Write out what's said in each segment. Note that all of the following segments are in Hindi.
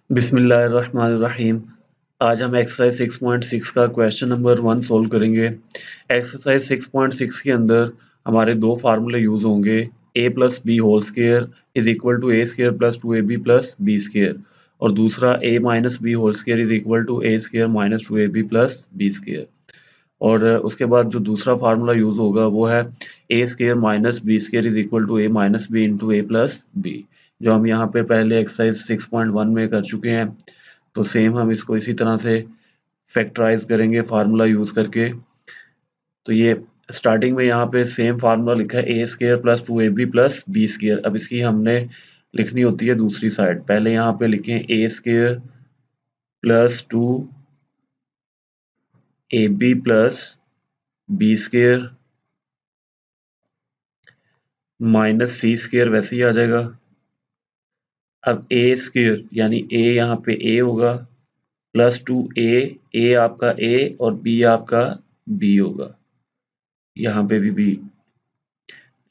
बिस्मिल्लाहिर्रहमानिर्रहीम। आज हम एक्सरसाइज 6.6 का क्वेश्चन नंबर 1 सोल्व करेंगे। एक्सरसाइज 6.6 के अंदर हमारे दो फार्मूले यूज होंगे। a plus b whole square is equal to a square plus 2ab plus b square, और दूसरा a minus b whole square is equal to a square minus 2ab plus b square. और उसके बाद जो दूसरा फार्मूला यूज होगा वो है a square minus b square is equal to a minus b into a plus b, जो हम यहाँ पे पहले एक्सरसाइज 6.1 में कर चुके हैं। तो सेम हम इसको इसी तरह से फैक्टराइज करेंगे फार्मूला यूज करके। तो ये स्टार्टिंग में यहाँ पे सेम फार्मूला लिखा है a square plus 2ab plus b square. अब इसकी हमने लिखनी होती है दूसरी साइड। पहले यहाँ पे लिखें a square plus 2ab plus b square minus c square, वैसे ही आ जाएगा। अब ए स्क्वायर यानी ए यहाँ पे ए होगा प्लस 2a, आपका a और b आपका b होगा, यहाँ पे भी b।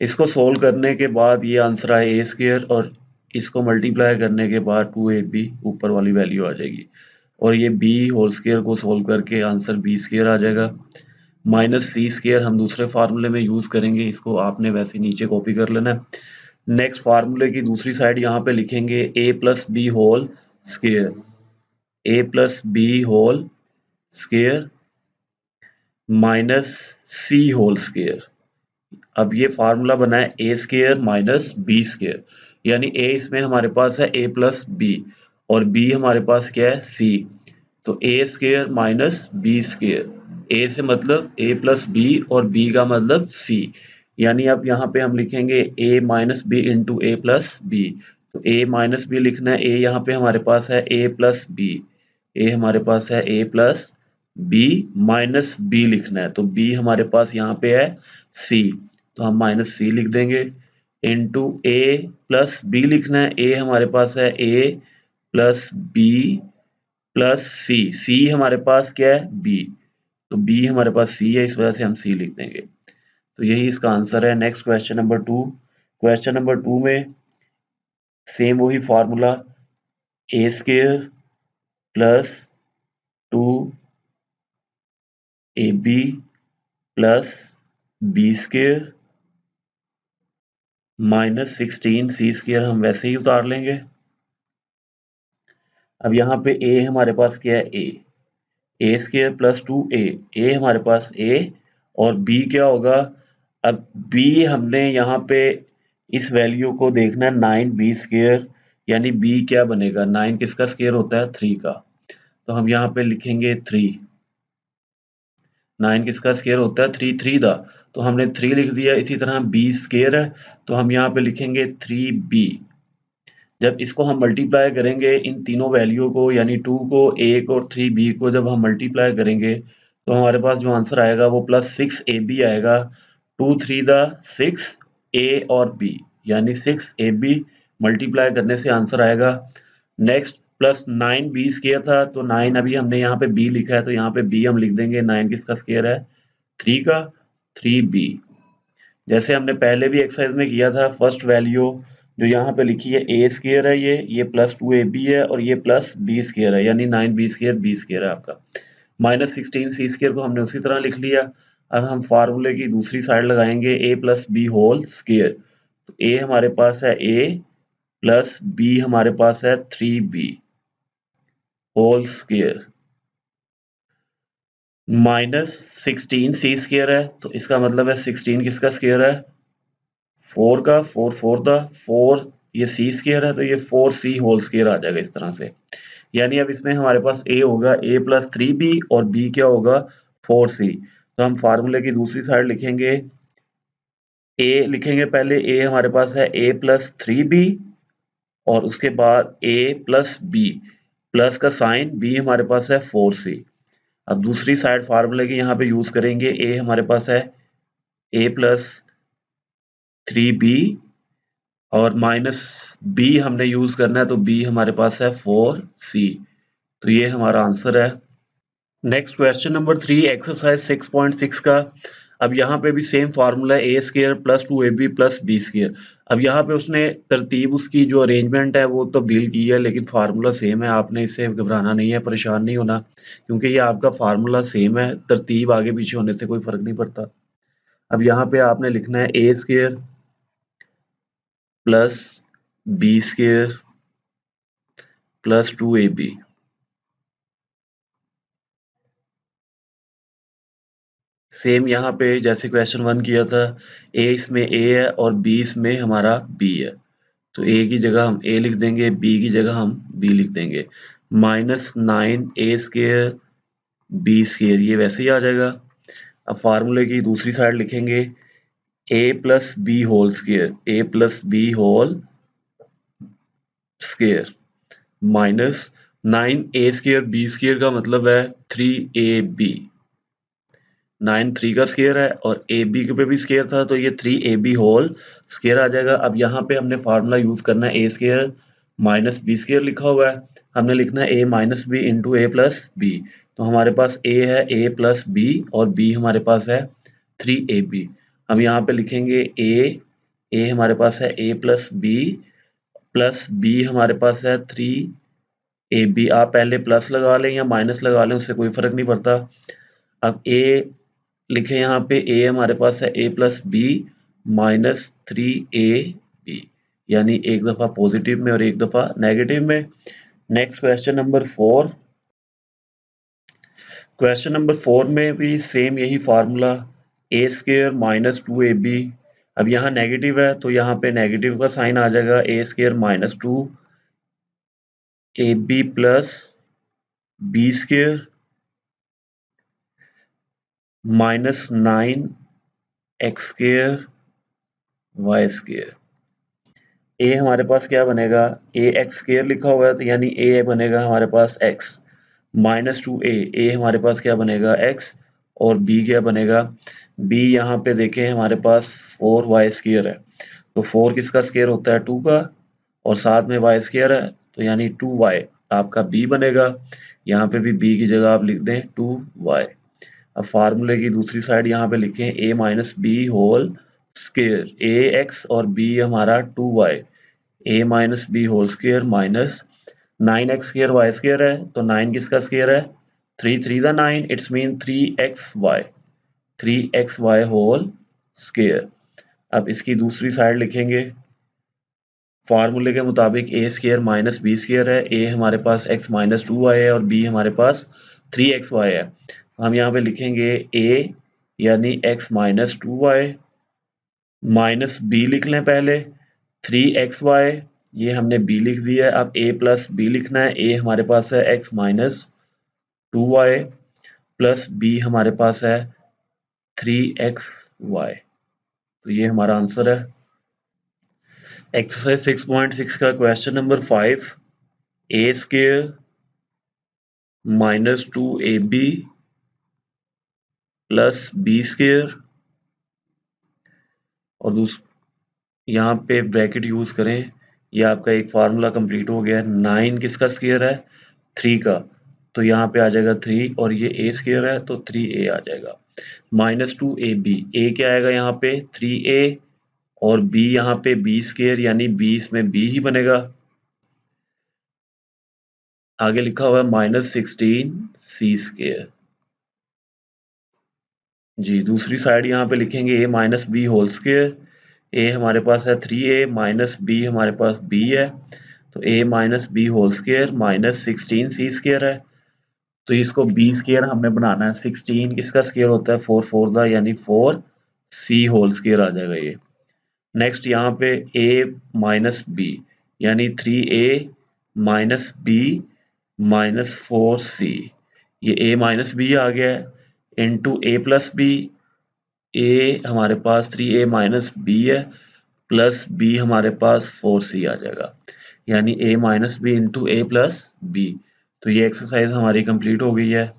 इसको सोल्व करने के बाद ये आंसर आए ए स्क्वायर, और इसको मल्टीप्लाई करने के बाद 2ab ऊपर वाली वैल्यू आ जाएगी, और ये b होल स्क्वायर को सोल्व करके आंसर b स्क्वायर आ जाएगा। माइनस सी स्क्वायर हम दूसरे फार्मूले में यूज करेंगे, इसको आपने वैसे नीचे कॉपी कर लेना है। नेक्स्ट फार्मूले की दूसरी साइड यहाँ पे लिखेंगे a plus b whole square, a plus b whole square minus c whole square. अब ये फार्मूला बना है a square minus b square, यानी a इसमें हमारे पास है a प्लस बी और b हमारे पास क्या है c। तो a square minus b square, a से मतलब a प्लस बी और b का मतलब c, यानी अब यहाँ पे हम लिखेंगे a minus b into a plus b. तो a माइनस बी लिखना है, a यहाँ पे हमारे पास है a प्लस बी, a हमारे पास है a plus b minus b लिखना है, तो b हमारे पास यहाँ पे है c, तो हम माइनस c लिख देंगे। इंटू a प्लस b लिखना है, a हमारे पास है a plus b plus c, c हमारे पास क्या है b, तो b हमारे पास c है, इस वजह से हम c लिख देंगे। तो यही इसका आंसर है। Next question number 2। Question number 2 में सेम वही formula a square plus 2ab plus b square minus 16 c square हम वैसे ही उतार लेंगे। अब यहाँ पे a हमारे पास क्या है a square plus 2a, a हमारे पास a और b क्या होगा। अब b हमने यहाँ पे इस वैल्यू को देखना है 9b स्क्वायर, यानी b क्या बनेगा, 9 किसका स्क्वायर होता है 3 का, तो हम यहाँ पे लिखेंगे 3। 9 किसका स्क्वायर होता है 3, 3 दा, तो हमने 3 लिख दिया। इसी तरह b स्क्वायर है, तो हम यहाँ पे लिखेंगे 3b। जब इसको हम मल्टीप्लाई करेंगे इन तीनों वैल्यू को, यानी 2 को, 1 और 3b को जब हम मल्टीप्लाई करेंगे तो हमारे पास जो आंसर आएगा वो प्लस 6ab आएगा। 2 3 दा 6 a और b, यानी 6ab मल्टीप्लाई करने से आंसर आएगा। नेक्स्ट प्लस 9b स्क्वायर था, तो 9 अभी हमने यहाँ पे b लिखा है, तो यहाँ पे b हम लिख देंगे। 9 किसका स्क्वायर है 3 का, 3b। जैसे हमने पहले भी एक्सरसाइज में किया था, फर्स्ट वैल्यू जो यहाँ पे लिखी है ए स्क्वायर है, ये प्लस 2ab है और ये प्लस बी स्क्वायर है, यानी 9b स्क्वायर बी स्क्वायर है आपका। माइनस 16 सी स्क्वायर को हमने उसी तरह लिख लिया। अब हम फार्मूले की दूसरी साइड लगाएंगे ए प्लस बी होल स्क्वायर, तो ए हमारे पास है ए प्लस बी हमारे पास है 3b whole square minus 16 c square है, तो इसका मतलब है 16 किसका स्क्वायर है 4 का, 4 4 दा 4, ये सी स्क्वायर है, तो ये 4c होल स्क्वायर आ जाएगा इस तरह से। यानी अब इसमें हमारे पास a होगा a प्लस 3b और b क्या होगा 4c। तो हम फार्मूले की दूसरी साइड लिखेंगे, a लिखेंगे पहले, a हमारे पास है a प्लस 3b और उसके बाद a प्लस b, प्लस का साइन, b हमारे पास है 4c। अब दूसरी साइड फार्मूले की यहाँ पे यूज करेंगे, a हमारे पास है a प्लस 3b और माइनस b हमने यूज करना है, तो b हमारे पास है 4c। तो ये हमारा आंसर है। नेक्स्ट क्वेश्चन नंबर 3 एक्सरसाइज 6.6 का। अब यहाँ पे भी सेम फार्मूला है, a square plus 2ab plus b square. अब यहाँ पे उसने तरतीब उसकी जो अरेंजमेंट है वो तब्दील की है, लेकिन फार्मूला सेम है। आपने इससे घबराना नहीं है, परेशान नहीं होना, क्योंकि ये आपका फार्मूला सेम है, तरतीब आगे पीछे होने से कोई फर्क नहीं पड़ता। अब यहाँ पे आपने लिखना है a square plus b square plus 2ab। Same यहाँ पे जैसे क्वेश्चन 1 किया था, ए इसमें ए है और बी इसमें हमारा बी है, तो ए की जगह हम ए लिख देंगे, बी की जगह हम बी लिख देंगे। -9a² बी स्क्वायर, ये वैसे ही आ जाएगा। अब फार्मूले की दूसरी साइड लिखेंगे, a plus b whole square, a plus b whole square minus 9a² b square का मतलब है 3ab। 9 3 का स्क्वायर है और ए बी पे भी स्क्वायर था, तो ये 3ab होल स्क्वायर आ जाएगा। अब यहाँ पे हमने फार्मूला यूज करना है, a square minus b square लिखा हुआ है, हमने लिखना है ए minus b into a plus b. तो हमारे पास ए है ए प्लस बी और बी हमारे पास है 3ab। हम यहाँ पे लिखेंगे ए हमारे पास है ए प्लस बी हमारे पास है 3ab। आप पहले प्लस लगा लें या माइनस लगा लें, उससे कोई फर्क नहीं पड़ता। अब ए लिखे, यहाँ पे ए हमारे पास है ए प्लस बी माइनस 3ab, यानी एक दफा पॉजिटिव में और एक दफा नेगेटिव में। Next question number 4। Question number 4 में भी सेम यही formula, a square minus 2ab। अब यहाँ नेगेटिव है तो यहाँ पे नेगेटिव का साइन आ जाएगा, a square minus 2ab plus b square minus 9x square y square. ए हमारे पास क्या बनेगा, ए एक्स स्क्वायर लिखा हुआ है, तो यानी ए बनेगा हमारे पास x माइनस 2a, ए हमारे पास क्या बनेगा x, और b क्या बनेगा, b यहाँ पे देखें हमारे पास 4y स्क्वायर है, तो 4 किसका स्क्वायर होता है 2 का, और साथ में y स्क्वायर है, तो यानी 2y आपका b बनेगा। यहाँ पे भी b की जगह आप लिख दें 2y। अब फार्मूले की दूसरी साइड यहाँ पे लिखें, a minus b whole square, a x और b हमारा 2y, a minus b whole square minus 9x square y square है, तो 9 किसका स्क्वायर है 3 3 दा 9, it's mean 3xy whole square. अब इसकी दूसरी साइड लिखेंगे, फार्मूले के मुताबिक ए स्क्वायर माइनस बी स्क्वायर है, ए हमारे पास x माइनस 2y है और b हमारे पास 3xy है। हम यहाँ पे लिखेंगे a यानी x minus 2y minus b लिख लें पहले 3xy, ये हमने b लिख दिया है। अब a प्लस b लिखना है, a हमारे पास है x minus 2y plus b हमारे पास है 3xy, तो ये हमारा आंसर है। एक्सरसाइज 6.6 का question number 5, a square minus 2ab plus b square, और यहाँ पे ब्रैकेट यूज करें, ये आपका एक फार्मूला कंप्लीट हो गया है। 9 किसका स्क्वायर है 3 का, तो यहाँ पे आ जाएगा 3, और ये a स्क्वायर है तो 3a आ जाएगा। माइनस 2ab, a क्या आएगा यहाँ पे 3a, और b यहाँ पे b स्क्वायर, यानी b इसमें b ही बनेगा। आगे लिखा हुआ है माइनस 16c स्क्वायर। जी, दूसरी साइड यहाँ पे लिखेंगे a minus b whole square, a हमारे पास है 3a माइनस b हमारे पास b है, तो a minus b whole square minus 16c square है, तो इसको b स्क्वायर हमने बनाना है। 16 किसका स्क्वायर होता है 4 4 का, यानी 4c होल स्क्वायर आ जाएगा ये। नेक्स्ट यहाँ पे a माइनस b यानी 3a minus b minus 4c, ये a माइनस b आ गया है, into a plus b, a हमारे पास 3a माइनस b है प्लस b हमारे पास 4c आ जाएगा, यानी a minus b into a plus b। तो ये एक्सरसाइज हमारी कंप्लीट हो गई है।